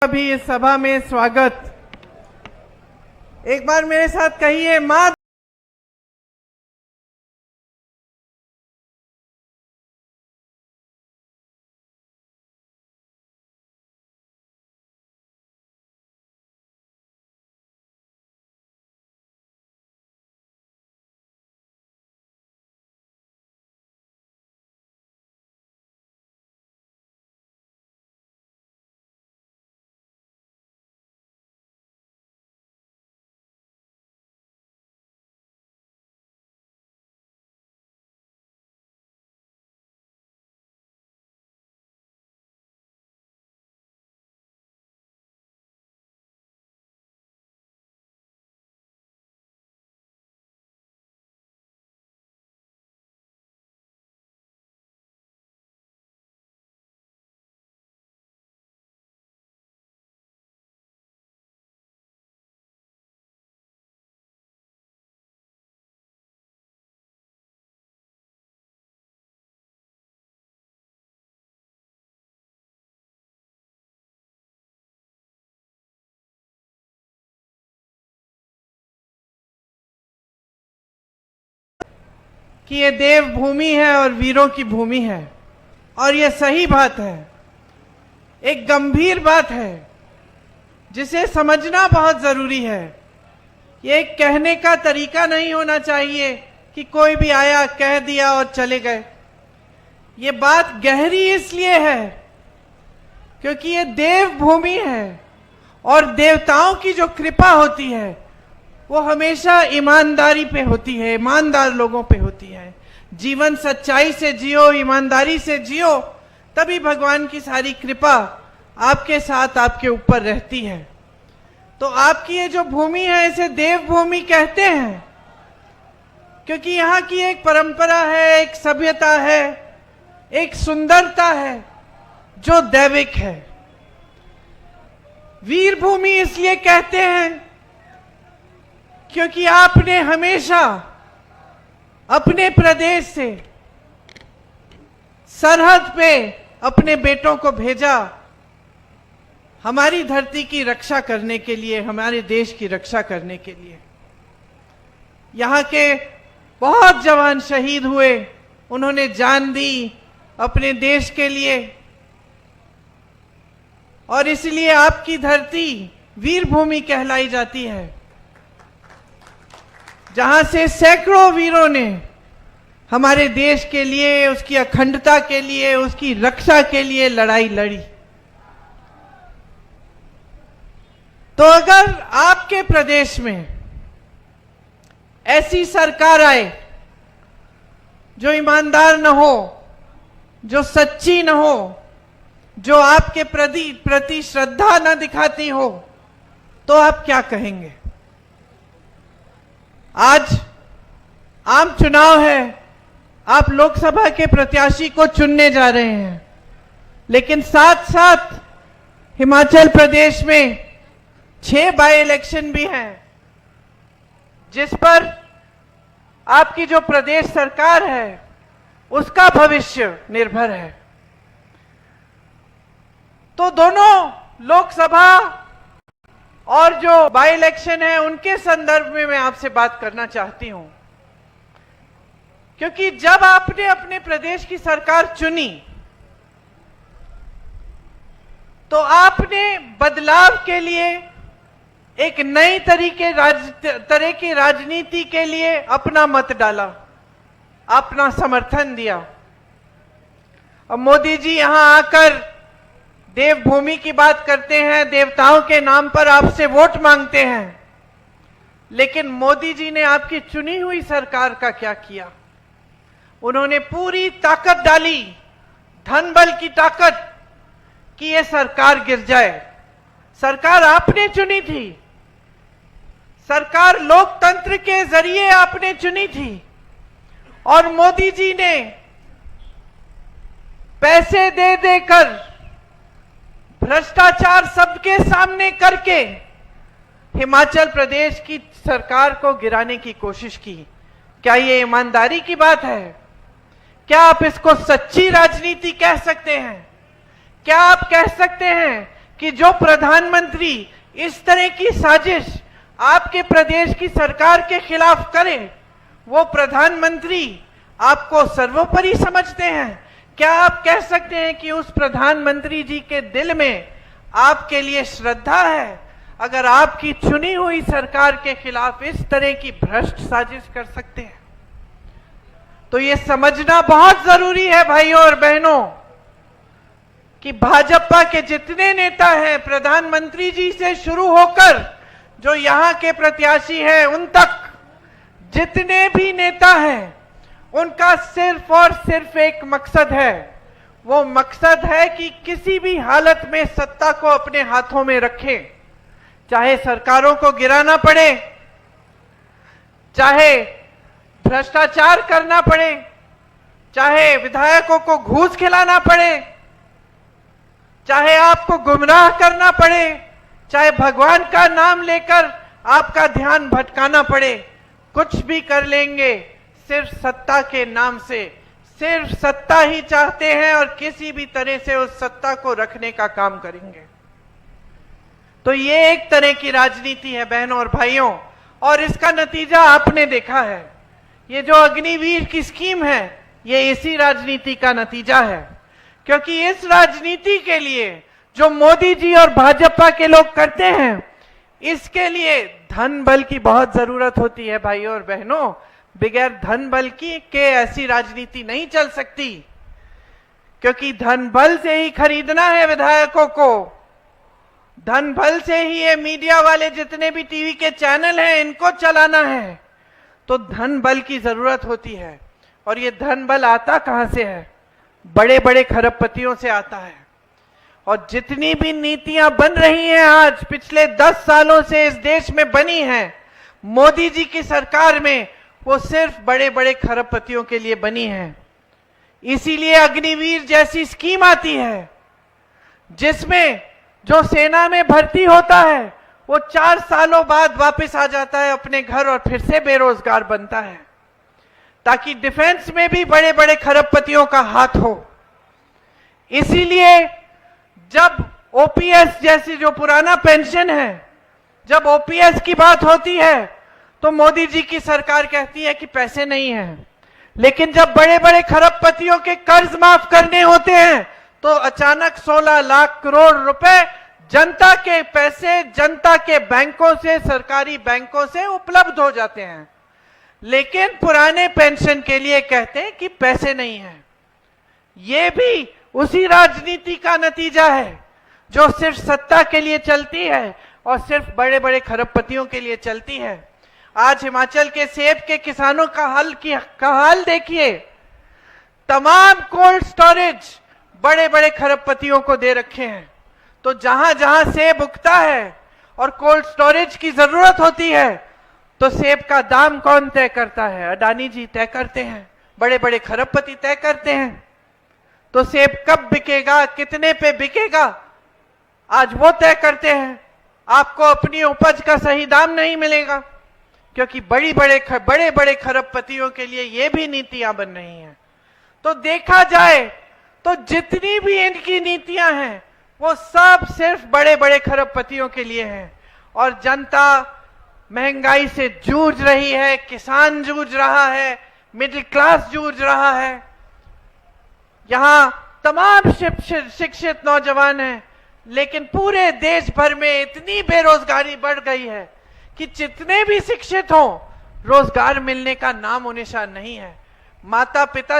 भी इस सभा में स्वागत। एक बार मेरे साथ कहिए मां। कि ये देव भूमि है और वीरों की भूमि है, और ये सही बात है, एक गंभीर बात है जिसे समझना बहुत जरूरी है। ये एक कहने का तरीका नहीं होना चाहिए कि कोई भी आया कह दिया और चले गए। ये बात गहरी इसलिए है क्योंकि ये देव भूमि है और देवताओं की जो कृपा होती है वो हमेशा ईमानदारी पे होती है, ईमानदार लोगों पे होती है। जीवन सच्चाई से जियो, ईमानदारी से जियो, तभी भगवान की सारी कृपा आपके साथ, आपके ऊपर रहती है। तो आपकी ये जो भूमि है इसे देव भूमि कहते हैं क्योंकि यहाँ की एक परंपरा है, एक सभ्यता है, एक सुंदरता है जो दैविक है। वीर भूमि इसलिए कहते हैं क्योंकि आपने हमेशा अपने प्रदेश से सरहद पे अपने बेटों को भेजा हमारी धरती की रक्षा करने के लिए, हमारे देश की रक्षा करने के लिए। यहाँ के बहुत जवान शहीद हुए, उन्होंने जान दी अपने देश के लिए, और इसलिए आपकी धरती वीर भूमि कहलाई जाती है, जहां से सैकड़ों वीरों ने हमारे देश के लिए, उसकी अखंडता के लिए, उसकी रक्षा के लिए लड़ाई लड़ी। तो अगर आपके प्रदेश में ऐसी सरकार आए जो ईमानदार न हो, जो सच्ची न हो, जो आपके प्रति श्रद्धा न दिखाती हो, तो आप क्या कहेंगे? आज आम चुनाव है, आप लोकसभा के प्रत्याशी को चुनने जा रहे हैं, लेकिन साथ साथ हिमाचल प्रदेश में 6 बाई इलेक्शन भी हैं जिस पर आपकी जो प्रदेश सरकार है उसका भविष्य निर्भर है। तो दोनों लोकसभा और जो बाई इलेक्शन है उनके संदर्भ में मैं आपसे बात करना चाहती हूं, क्योंकि जब आपने अपने प्रदेश की सरकार चुनी तो आपने बदलाव के लिए, एक नई तरह की राजनीति के लिए अपना मत डाला, अपना समर्थन दिया। अब मोदी जी यहां आकर देवभूमि की बात करते हैं, देवताओं के नाम पर आपसे वोट मांगते हैं, लेकिन मोदी जी ने आपकी चुनी हुई सरकार का क्या किया? उन्होंने पूरी ताकत डाली, धन बल की ताकत, कि यह सरकार गिर जाए। सरकार आपने चुनी थी, सरकार लोकतंत्र के जरिए आपने चुनी थी, और मोदी जी ने पैसे दे देकर, भ्रष्टाचार सबके सामने करके हिमाचल प्रदेश की सरकार को गिराने की कोशिश की। क्या ये ईमानदारी की बात है? क्या आप इसको सच्ची राजनीति कह सकते हैं? क्या आप कह सकते हैं कि जो प्रधानमंत्री इस तरह की साजिश आपके प्रदेश की सरकार के खिलाफ करे, वो प्रधानमंत्री आपको सर्वोपरि समझते हैं? क्या आप कह सकते हैं कि उस प्रधानमंत्री जी के दिल में आपके लिए श्रद्धा है, अगर आपकी चुनी हुई सरकार के खिलाफ इस तरह की भ्रष्ट साजिश कर सकते हैं? तो ये समझना बहुत जरूरी है भाइयों और बहनों कि भाजपा के जितने नेता हैं, प्रधानमंत्री जी से शुरू होकर जो यहां के प्रत्याशी हैं उन तक जितने भी नेता हैं, उनका सिर्फ और सिर्फ एक मकसद है। वो मकसद है कि किसी भी हालत में सत्ता को अपने हाथों में रखें, चाहे सरकारों को गिराना पड़े, चाहे भ्रष्टाचार करना पड़े, चाहे विधायकों को घूस खिलाना पड़े, चाहे आपको गुमराह करना पड़े, चाहे भगवान का नाम लेकर आपका ध्यान भटकाना पड़े, कुछ भी कर लेंगे सिर्फ सत्ता के नाम से। सिर्फ सत्ता ही चाहते हैं और किसी भी तरह से उस सत्ता को रखने का काम करेंगे। तो ये एक तरह की राजनीति है बहनों और भाइयों, और इसका नतीजा आपने देखा है। ये जो अग्निवीर की स्कीम है, ये इसी राजनीति का नतीजा है, क्योंकि इस राजनीति के लिए जो मोदी जी और भाजपा के लोग करते हैं, इसके लिए धन बल की बहुत जरूरत होती है भाइयों और बहनों। बगैर धन बल के ऐसी राजनीति नहीं चल सकती, क्योंकि धन बल से ही खरीदना है विधायकों को, धन बल से ही ये मीडिया वाले जितने भी टीवी के चैनल हैं इनको चलाना है। तो धन बल की जरूरत होती है, और ये धन बल आता कहां से है? बड़े बड़े खरबपतियों से आता है। और जितनी भी नीतियां बन रही हैं आज, पिछले 10 सालों से इस देश में बनी हैं मोदी जी की सरकार में, वो सिर्फ बड़े बड़े खरबपतियों के लिए बनी है। इसीलिए अग्निवीर जैसी स्कीम आती है, जिसमें जो सेना में भर्ती होता है वो 4 सालों बाद वापस आ जाता है अपने घर और फिर से बेरोजगार बनता है, ताकि डिफेंस में भी बड़े बड़े खरबपतियों का हाथ हो। इसीलिए जब ओपीएस जैसी जो पुराना पेंशन है, जब ओपीएस की बात होती है तो मोदी जी की सरकार कहती है कि पैसे नहीं हैं, लेकिन जब बड़े बड़े खरबपतियों के कर्ज माफ करने होते हैं तो अचानक 16 लाख करोड़ रुपए जनता के पैसे जनता के बैंकों से, सरकारी बैंकों से उपलब्ध हो जाते हैं। लेकिन पुराने पेंशन के लिए कहते हैं कि पैसे नहीं हैं। ये भी उसी राजनीति का नतीजा है जो सिर्फ सत्ता के लिए चलती है और सिर्फ बड़े बड़े खरबपतियों के लिए चलती है। आज हिमाचल के सेब के किसानों का हाल देखिए। तमाम कोल्ड स्टोरेज बड़े बड़े खरबपतियों को दे रखे हैं। तो जहां जहां सेब उगता है और कोल्ड स्टोरेज की जरूरत होती है, तो सेब का दाम कौन तय करता है? अडानी जी तय करते हैं, बड़े बड़े खरबपति तय करते हैं। तो सेब कब बिकेगा, कितने पे बिकेगा, आज वो तय करते हैं। आपको अपनी उपज का सही दाम नहीं मिलेगा, क्योंकि बड़े बड़े खरबपतियों के लिए ये भी नीतियां बन रही हैं। तो देखा जाए तो जितनी भी इनकी नीतियां हैं वो सब सिर्फ बड़े बड़े खरबपतियों के लिए हैं। और जनता महंगाई से जूझ रही है, किसान जूझ रहा है, मिडिल क्लास जूझ रहा है। यहां तमाम शिक्षित नौजवान हैं, लेकिन पूरे देश भर में इतनी बेरोजगारी बढ़ गई है कि जितने भी शिक्षित हों, रोजगार मिलने का नामो निशान नहीं है। माता पिता